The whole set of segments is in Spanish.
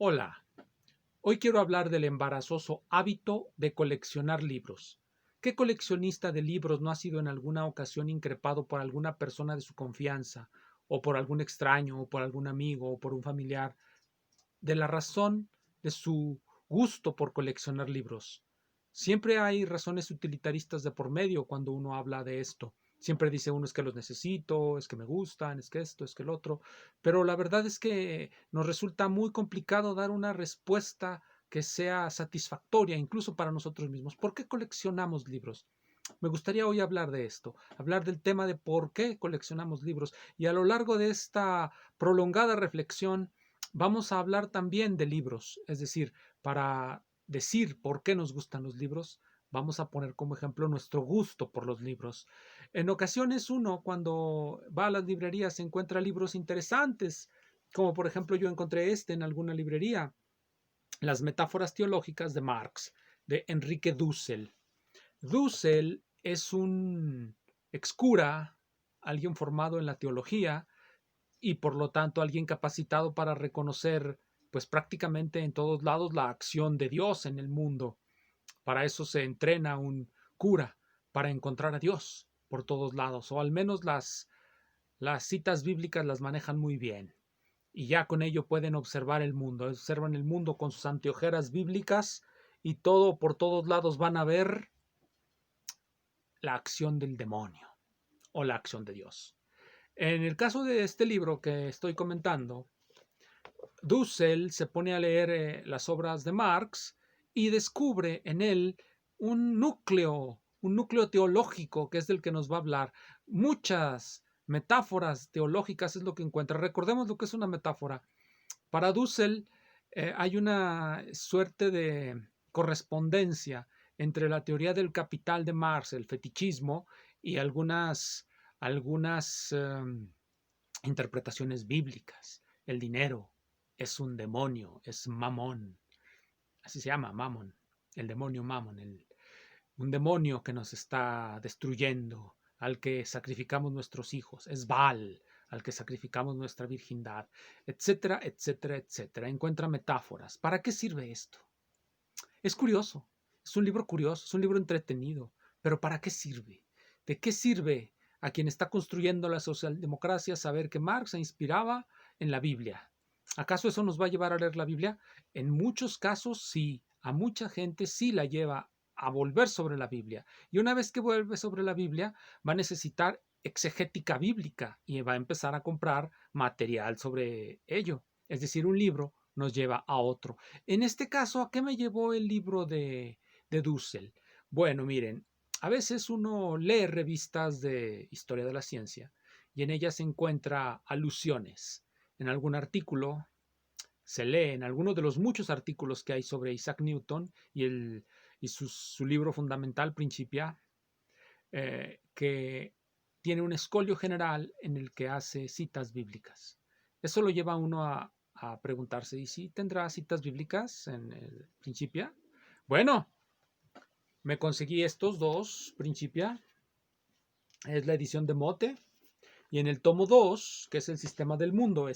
Hola, hoy quiero hablar del embarazoso hábito de coleccionar libros. ¿Qué coleccionista de libros no ha sido en alguna ocasión increpado por alguna persona de su confianza, o por algún extraño, o por algún amigo, o por un familiar, de la razón de su gusto por coleccionar libros? Siempre hay razones utilitaristas de por medio cuando uno habla de esto. Siempre dice uno es que los necesito, es que me gustan, es que esto, es que el otro, pero la verdad es que nos resulta muy complicado dar una respuesta que sea satisfactoria incluso para nosotros mismos. ¿Por qué coleccionamos libros? Me gustaría hoy hablar de esto, hablar del tema de por qué coleccionamos libros, y a lo largo de esta prolongada reflexión vamos a hablar también de libros, es decir, para decir por qué nos gustan los libros, vamos a poner como ejemplo nuestro gusto por los libros. En ocasiones uno cuando va a las librerías encuentra libros interesantes, como por ejemplo yo encontré este en alguna librería, Las metáforas teológicas de Marx, de Enrique Dussel. Dussel es un excura, alguien formado en la teología y por lo tanto alguien capacitado para reconocer pues prácticamente en todos lados la acción de Dios en el mundo. Para eso se entrena un cura, para encontrar a Dios por todos lados, o al menos las citas bíblicas las manejan muy bien. Y ya con ello pueden observar el mundo, observan el mundo con sus anteojeras bíblicas y todo por todos lados van a ver la acción del demonio o la acción de Dios. En el caso de este libro que estoy comentando, Dussel se pone a leer las obras de Marx y descubre en él un núcleo teológico que es del que nos va a hablar. Muchas metáforas teológicas es lo que encuentra. Recordemos lo que es una metáfora. Para Dussel hay una suerte de correspondencia entre la teoría del capital de Marx, el fetichismo, y algunas interpretaciones bíblicas. El dinero es un demonio, es Mamón, así se llama, Mamón, el demonio Mamón, un demonio que nos está destruyendo, al que sacrificamos nuestros hijos, es Baal, al que sacrificamos nuestra virgindad, etcétera, etcétera, etcétera. Encuentra metáforas. ¿Para qué sirve esto? Es curioso, es un libro curioso, es un libro entretenido, pero ¿para qué sirve? ¿De qué sirve a quien está construyendo la socialdemocracia saber que Marx se inspiraba en la Biblia? ¿Acaso eso nos va a llevar a leer la Biblia? En muchos casos sí, a mucha gente sí la lleva a volver sobre la Biblia. Y una vez que vuelve sobre la Biblia, va a necesitar exegética bíblica y va a empezar a comprar material sobre ello. Es decir, un libro nos lleva a otro. En este caso, ¿a qué me llevó el libro de Dussel? Bueno, miren, a veces uno lee revistas de historia de la ciencia y en ellas se encuentra alusiones. En algún artículo se lee, en alguno de los muchos artículos que hay sobre Isaac Newton y su libro fundamental, Principia, que tiene un escolio general en el que hace citas bíblicas. Eso lo lleva a uno a preguntarse, ¿y si tendrá citas bíblicas en el Principia? Bueno, me conseguí estos dos, Principia, es la edición de Mote, y en el tomo 2, que es el sistema del mundo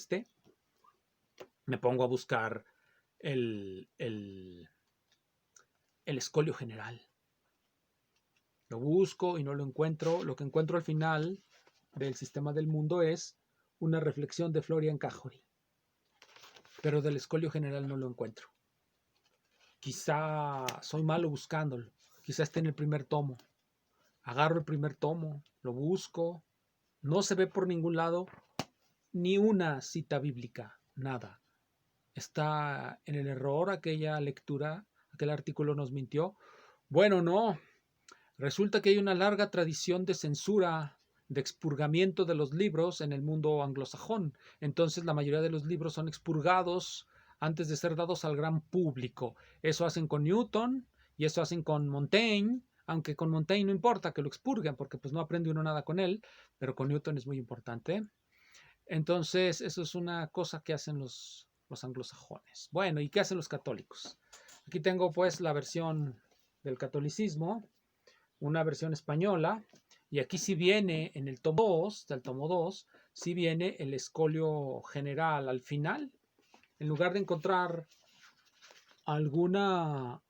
me pongo a buscar el, el, el escolio general. Lo busco y no lo encuentro. Lo que encuentro al final del sistema del mundo es una reflexión de Florian Cajori, pero del escolio general no lo encuentro. Quizá soy malo buscándolo, quizá esté en el primer tomo. Agarro el primer tomo, lo busco, no se ve por ningún lado ni una cita bíblica, nada. Está en el error aquella lectura, aquel artículo nos mintió. Bueno, no, resulta que hay una larga tradición de censura, de expurgamiento de los libros en el mundo anglosajón. Entonces la mayoría de los libros son expurgados antes de ser dados al gran público. Eso hacen con Newton y eso hacen con Montaigne, aunque con Montaigne no importa que lo expurguen porque pues no aprende uno nada con él, pero con Newton es muy importante. Entonces eso es una cosa que hacen los anglosajones. Bueno, ¿y qué hacen los católicos? Aquí tengo pues la versión del catolicismo, una versión española, y aquí sí viene en el tomo 2, del tomo 2, sí viene el escolio general al final. en lugar de encontrar alguna,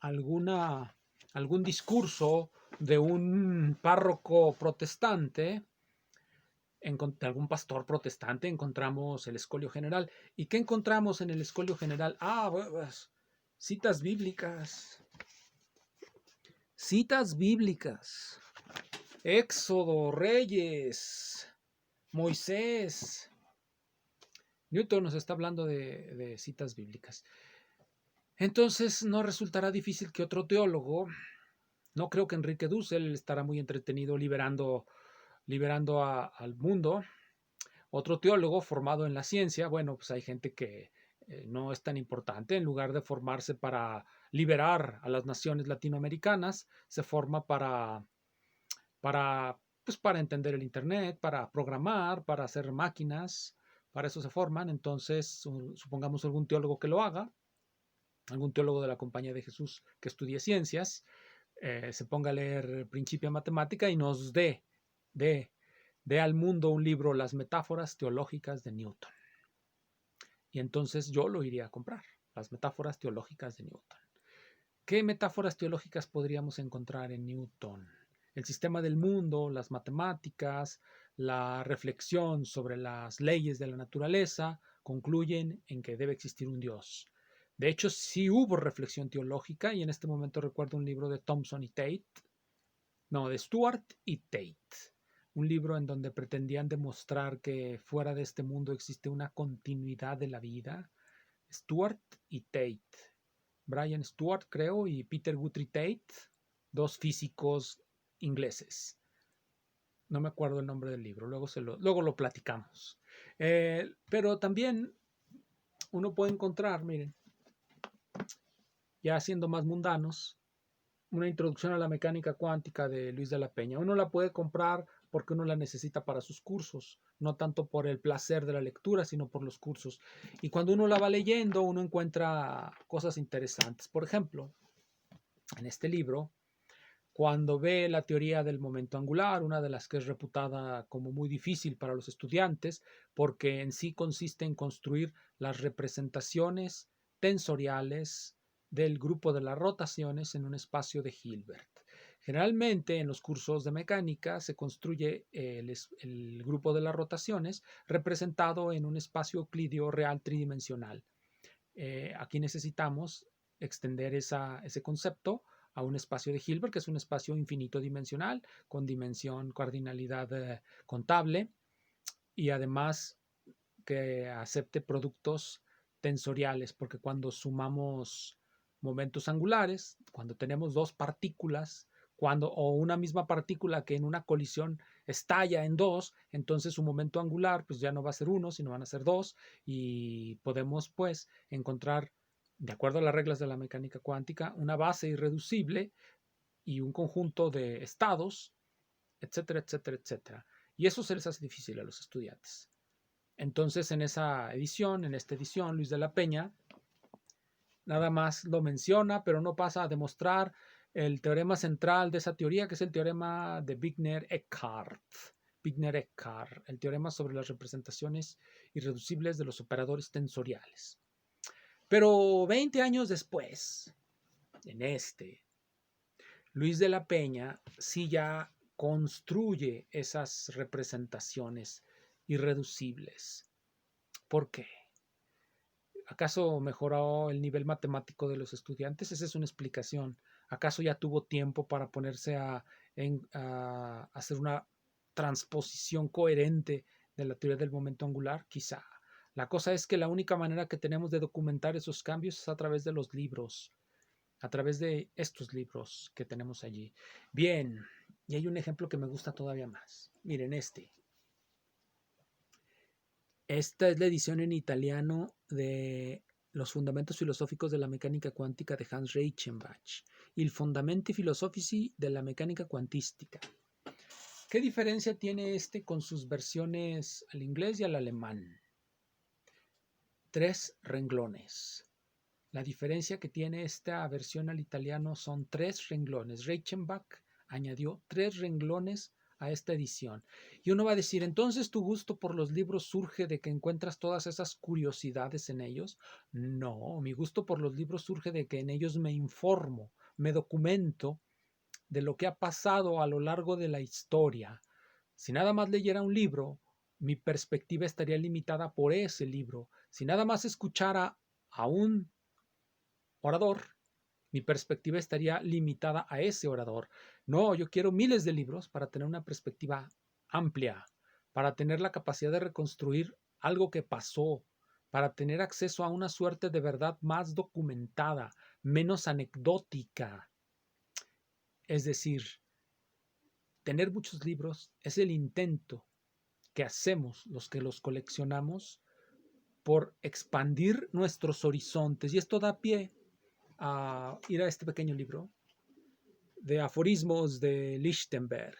algún discurso de un párroco protestante, de algún pastor protestante, encontramos el Escolio General. ¿Y qué encontramos en el Escolio General? Pues, citas bíblicas. Citas bíblicas. Éxodo, Reyes, Moisés. Newton nos está hablando de citas bíblicas. Entonces no resultará difícil que otro teólogo, no creo que Enrique Dussel estará muy entretenido liberando al mundo. Otro teólogo formado en la ciencia, bueno, pues hay gente que no es tan importante, en lugar de formarse para liberar a las naciones latinoamericanas, se forma pues para entender el Internet, para programar, para hacer máquinas, para eso se forman. Entonces, supongamos algún teólogo que lo haga, algún teólogo de la Compañía de Jesús que estudie ciencias, se ponga a leer Principia Matemática y nos dé al mundo un libro, Las metáforas teológicas de Newton. Y entonces yo lo iría a comprar, Las metáforas teológicas de Newton. ¿Qué metáforas teológicas podríamos encontrar en Newton? El sistema del mundo, las matemáticas, la reflexión sobre las leyes de la naturaleza concluyen en que debe existir un Dios. De hecho, sí hubo reflexión teológica y en este momento recuerdo un libro de Thomson y Tate, no, de Stuart y Tate, un libro en donde pretendían demostrar que fuera de este mundo existe una continuidad de la vida. Stuart y Tate. Brian Stuart, creo, y Peter Guthrie Tate, dos físicos ingleses. No me acuerdo el nombre del libro, luego lo platicamos. Pero también uno puede encontrar, miren, ya siendo más mundanos, una introducción a la mecánica cuántica de Luis de la Peña. Uno la puede comprar porque uno la necesita para sus cursos, no tanto por el placer de la lectura, sino por los cursos. Y cuando uno la va leyendo, uno encuentra cosas interesantes. Por ejemplo, en este libro, cuando ve la teoría del momento angular, una de las que es reputada como muy difícil para los estudiantes, porque en sí consiste en construir las representaciones tensoriales del grupo de las rotaciones en un espacio de Hilbert. Generalmente en los cursos de mecánica se construye el grupo de las rotaciones representado en un espacio euclidio real tridimensional. Aquí necesitamos extender ese concepto a un espacio de Hilbert, que es un espacio infinito dimensional, con dimensión, cardinalidad contable, y además que acepte productos tensoriales, porque cuando sumamos momentos angulares, cuando tenemos dos partículas, o una misma partícula que en una colisión estalla en dos, entonces su momento angular pues ya no va a ser uno, sino van a ser dos, y podemos pues encontrar, de acuerdo a las reglas de la mecánica cuántica, una base irreducible y un conjunto de estados, etcétera, etcétera, etcétera. Y eso se les hace difícil a los estudiantes. Entonces, en esta edición, Luis de la Peña nada más lo menciona, pero no pasa a demostrar el teorema central de esa teoría, que es el teorema de Wigner-Eckhart. Wigner-Eckhart, el teorema sobre las representaciones irreducibles de los operadores tensoriales. Pero 20 años después, Luis de la Peña sí ya construye esas representaciones irreducibles. ¿Por qué? ¿Acaso mejoró el nivel matemático de los estudiantes? Esa es una explicación. ¿Acaso ya tuvo tiempo para ponerse a hacer una transposición coherente de la teoría del momento angular? Quizá. La cosa es que la única manera que tenemos de documentar esos cambios es a través de los libros, a través de estos libros que tenemos allí. Bien, y hay un ejemplo que me gusta todavía más. Miren este. Esta es la edición en italiano de Los fondamentos filosóficos de la mecánica quantica de Hans Reichenbach, Il fondamenti filosofici della mecánica quantistica. ¿Qué diferencia tiene este con sus versiones al inglés y al alemán? 3 renglones. La diferencia que tiene esta versión al italiano son 3 renglones. Reichenbach añadió 3 renglones a esta edición. Y uno va a decir, entonces tu gusto por los libros surge de que encuentras todas esas curiosidades en ellos. No, mi gusto por los libros surge de que en ellos me informo, me documento de lo que ha pasado a lo largo de la historia. Si nada más leyera un libro, mi perspectiva estaría limitada por ese libro. Si nada más escuchara a un orador, mi perspectiva estaría limitada a ese orador. No, yo quiero miles de libros para tener una perspectiva amplia, para tener la capacidad de reconstruir algo que pasó, para tener acceso a una suerte de verdad más documentada, menos anecdótica. Es decir, tener muchos libros es el intento que hacemos los que los coleccionamos por expandir nuestros horizontes. Y esto da pie a ir a este pequeño libro de aforismos de Lichtenberg.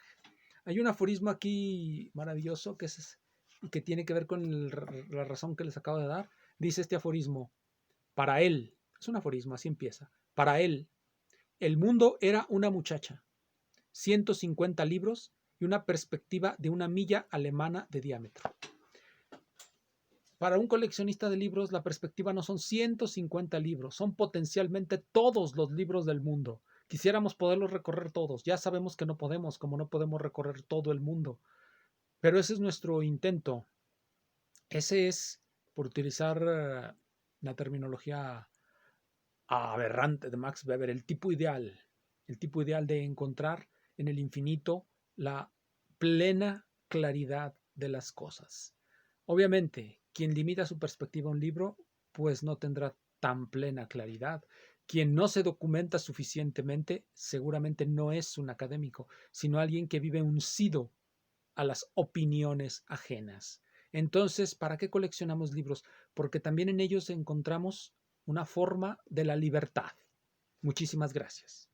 Hay un aforismo aquí maravilloso que tiene que ver con la razón que les acabo de dar. Dice este aforismo, para él, es un aforismo, así empieza, para él, el mundo era una muchacha, 150 libros y una perspectiva de una milla alemana de diámetro. Para un coleccionista de libros, la perspectiva no son 150 libros, son potencialmente todos los libros del mundo. Quisiéramos poderlos recorrer todos. Ya sabemos que no podemos, como no podemos recorrer todo el mundo. Pero ese es nuestro intento. Ese es, por utilizar la terminología aberrante de Max Weber, el tipo ideal. El tipo ideal de encontrar en el infinito la plena claridad de las cosas. Obviamente, quien limita su perspectiva a un libro, pues no tendrá tan plena claridad. Quien no se documenta suficientemente, seguramente no es un académico, sino alguien que vive uncido a las opiniones ajenas. Entonces, ¿para qué coleccionamos libros? Porque también en ellos encontramos una forma de la libertad. Muchísimas gracias.